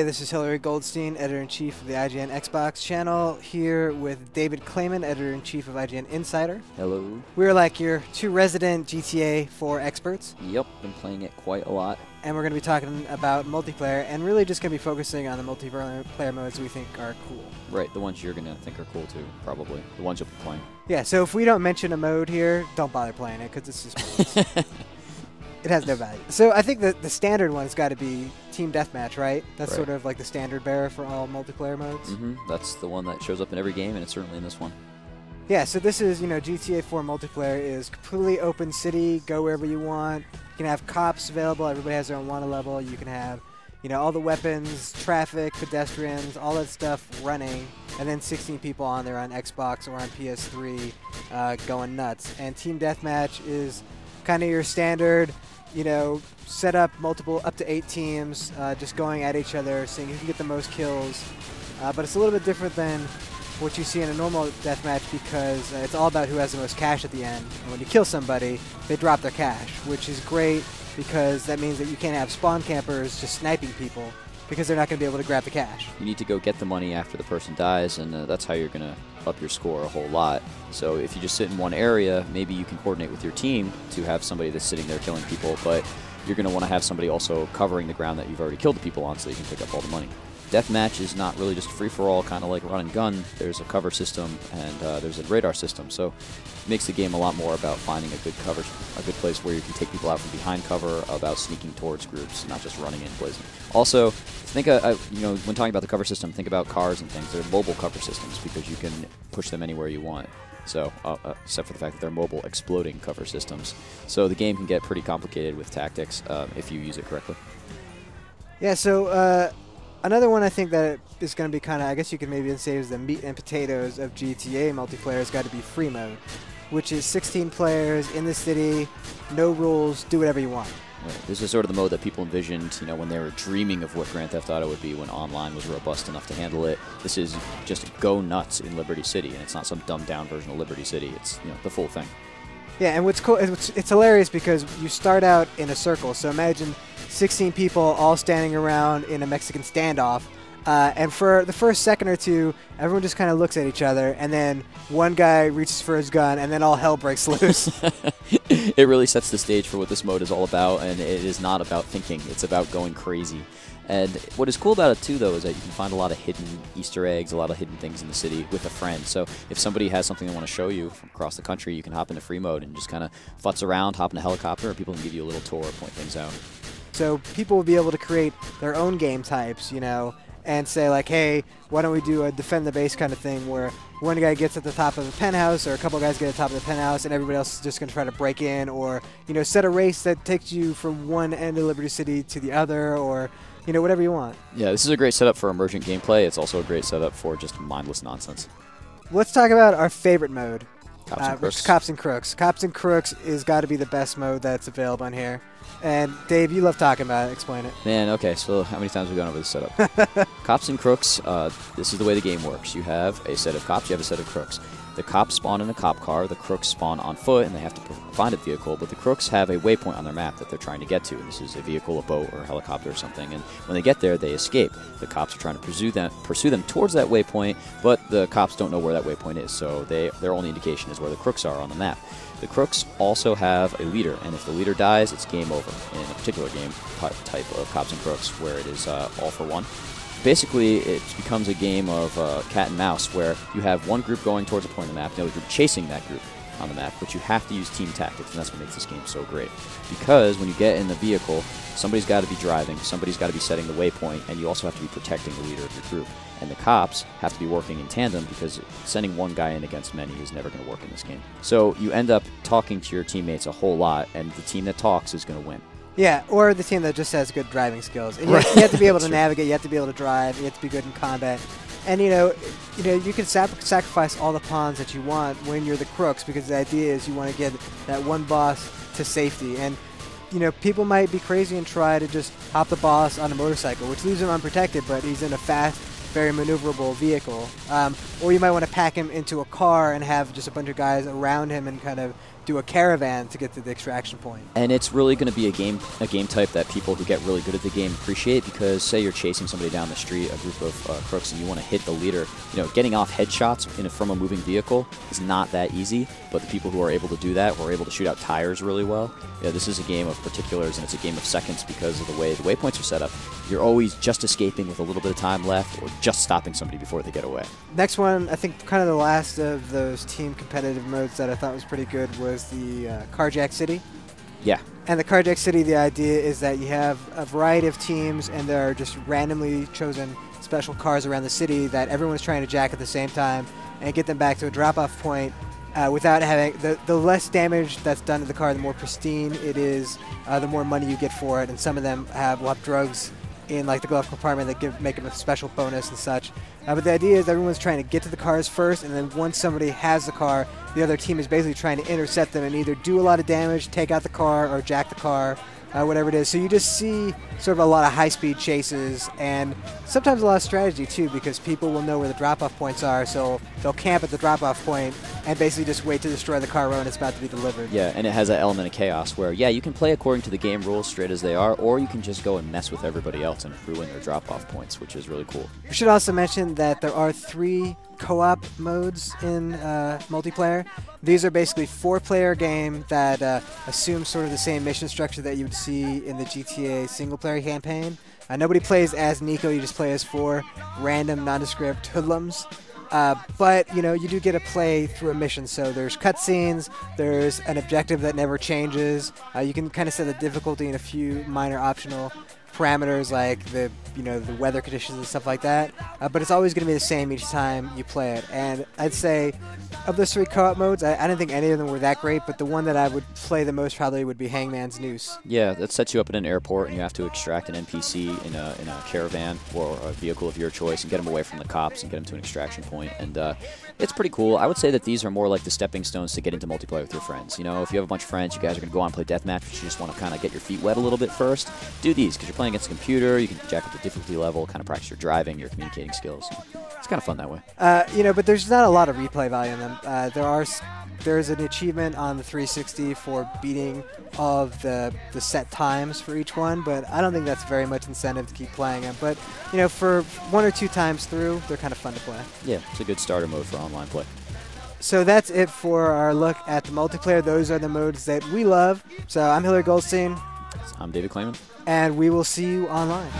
this is Hillary Goldstein, Editor-in-Chief of the IGN Xbox channel, here with David Clayman, Editor-in-Chief of IGN Insider. Hello. We're like your two resident GTA 4 experts. Yep, been playing it quite a lot. And we're going to be talking about multiplayer, and really just going to be focusing on the multiplayer modes we think are cool. Right, the ones you're going to think are cool too, probably. The ones you'll be playing. Yeah, so if we don't mention a mode here, don't bother playing it, because it's just pointless. It has no value. So I think that the standard one's got to be Team Deathmatch, right? That's right. Sort of like the standard bearer for all multiplayer modes. That's the one that shows up in every game, and it's certainly in this one. Yeah, so this is, GTA 4 multiplayer is completely open city, go wherever you want. You can have cops available, everybody has their own wanted level. You can have, all the weapons, traffic, pedestrians, all that stuff running. And then 16 people on there on Xbox or on PS3 going nuts. And Team Deathmatch is kind of your standard, set up multiple, up to 8 teams, just going at each other, seeing who can get the most kills. But it's a little bit different than what you see in a normal deathmatch, because it's all about who has the most cash at the end. And when you kill somebody, they drop their cash, which is great because that means that you can't have spawn campers just sniping people because they're not going to be able to grab the cash. You need to go get the money after the person dies, and that's how you're going to up your score a whole lot. So if you just sit in one area, maybe you can coordinate with your team to have somebody that's sitting there killing people, but you're going to want to have somebody also covering the ground that you've already killed the people on so you can pick up all the money. Deathmatch is not really just free-for-all, kind of like run and gun. There's a cover system and there's a radar system, so it makes the game a lot more about finding a good cover, a good place where you can take people out from behind cover, about sneaking towards groups, not just running in blazing. Also, think, when talking about the cover system, think about cars and things. They're mobile cover systems because you can push them anywhere you want. So, except for the fact that they're mobile exploding cover systems. So the game can get pretty complicated with tactics if you use it correctly. Yeah, so another one I think that is going to be kind of, I guess you could maybe say is the meat and potatoes of GTA multiplayer has got to be free mode, which is 16 players in the city, no rules, do whatever you want. Right. This is sort of the mode that people envisioned, when they were dreaming of what Grand Theft Auto would be when online was robust enough to handle it. This is just go nuts in Liberty City, and it's not some dumbed-down version of Liberty City. It's, the full thing. Yeah, and what's cool, it's hilarious because you start out in a circle. So imagine 16 people all standing around in a Mexican standoff. And for the first second or two, everyone just kind of looks at each other, and then one guy reaches for his gun, and then all hell breaks loose. It really sets the stage for what this mode is all about, and it is not about thinking. It's about going crazy. And what is cool about it, too, though, is that you can find a lot of hidden Easter eggs, a lot of hidden things in the city with a friend. So if somebody has something they want to show you from across the country, you can hop into free mode and just kind of futz around, hop in a helicopter, or people can give you a little tour, point things out. So people will be able to create their own game types, and say like, hey, why don't we do a defend the base kind of thing where one guy gets at the top of the penthouse or a couple guys get at the top of the penthouse and everybody else is just going to try to break in, or, set a race that takes you from one end of Liberty City to the other, or, whatever you want. Yeah, this is a great setup for emergent gameplay. It's also a great setup for just mindless nonsense. Let's talk about our favorite mode. Cops and Crooks. Cops and Crooks. Cops and Crooks is got to be the best mode that's available on here. And Dave, you love talking about it. Explain it. Man, okay, so how many times have we gone over this setup? Cops and Crooks, this is the way the game works. You have a set of cops, you have a set of crooks. The cops spawn in a cop car, the crooks spawn on foot, and they have to find a vehicle, but the crooks have a waypoint on their map that they're trying to get to. And this is a vehicle, a boat, or a helicopter or something, and when they get there, they escape. The cops are trying to pursue them towards that waypoint, but the cops don't know where that waypoint is, so their only indication is where the crooks are on the map. The crooks also have a leader, and if the leader dies, it's game over in a particular game type of Cops and Crooks, where it is all for one. Basically, it becomes a game of cat and mouse, where you have one group going towards a point on the map, the other group chasing that group on the map, but you have to use team tactics, and that's what makes this game so great. Because when you get in the vehicle, somebody's got to be driving, somebody's got to be setting the waypoint, and you also have to be protecting the leader of your group. And the cops have to be working in tandem because sending one guy in against many is never going to work in this game. So you end up talking to your teammates a whole lot, and the team that talks is going to win. Yeah, or the team that just has good driving skills. And you have to be able to navigate, you have to be able to drive, you have to be good in combat. And you can sacrifice all the pawns that you want when you're the crooks, because the idea is you want to get that one boss to safety. And people might be crazy and try to just hop the boss on a motorcycle, which leaves him unprotected, but he's in a fast, very maneuverable vehicle. Or you might want to pack him into a car and have just a bunch of guys around him and kind of do a caravan to get to the extraction point. And it's really going to be a game type that people who get really good at the game appreciate, because say you're chasing somebody down the street, a group of crooks, and you want to hit the leader. Getting off headshots from a moving vehicle is not that easy, but the people who are able to do that, who are able to shoot out tires really well, this is a game of particulars, and it's a game of seconds because of the way the waypoints are set up. You're always just escaping with a little bit of time left, or just stopping somebody before they get away. Next one, I think kind of the last of those team competitive modes that I thought was pretty good was the Carjack City. Yeah. And the Carjack City, the idea is that you have a variety of teams, and there are just randomly chosen special cars around the city that everyone's trying to jack at the same time and get them back to a drop-off point without having the less damage that's done to the car, the more pristine it is, the more money you get for it. And some of them will have drugs in like the glove compartment that make them a special bonus and such. But the idea is everyone's trying to get to the cars first, and then once somebody has the car, the other team is basically trying to intercept them and either do a lot of damage, take out the car, or jack the car, whatever it is. So you just see sort of a lot of high-speed chases, and sometimes a lot of strategy too, because people will know where the drop-off points are, so they'll camp at the drop-off point and basically just wait to destroy the car when it's about to be delivered. Yeah, and it has that element of chaos where, yeah, you can play according to the game rules straight as they are, or you can just go and mess with everybody else and ruin their drop-off points, which is really cool. We should also mention that there are 3 co-op modes in multiplayer. These are basically 4-player game that assume sort of the same mission structure that you would see in the GTA single-player campaign. Nobody plays as Nico, you just play as 4 random nondescript hoodlums. But, you do get to play through a mission, so there's cutscenes, there's an objective that never changes. You can kind of set the difficulty in a few minor optional parameters like the weather conditions and stuff like that, but it's always going to be the same each time you play it. And I'd say of those 3 co-op modes, I don't think any of them were that great, but the one that I would play the most probably would be Hangman's Noose. Yeah, that sets you up at an airport, and you have to extract an NPC in a caravan or a vehicle of your choice and get them away from the cops and get them to an extraction point. And it's pretty cool. I would say that these are more like the stepping stones to get into multiplayer with your friends. If you have a bunch of friends, you guys are going to go on and play deathmatch, but you just want to kind of get your feet wet a little bit first, do these, because you're playing against a computer, you can jack up the difficulty level, kind of practice your driving, your communicating skills. It's kind of fun that way. But there's not a lot of replay value in them. There's an achievement on the 360 for beating all of the set times for each one, but I don't think that's very much incentive to keep playing them. But, for 1 or 2 times through, they're kind of fun to play. Yeah, it's a good starter mode for online play. So that's it for our look at the multiplayer. Those are the modes that we love. So I'm Hillary Goldstein. I'm David Clayman. And we will see you online.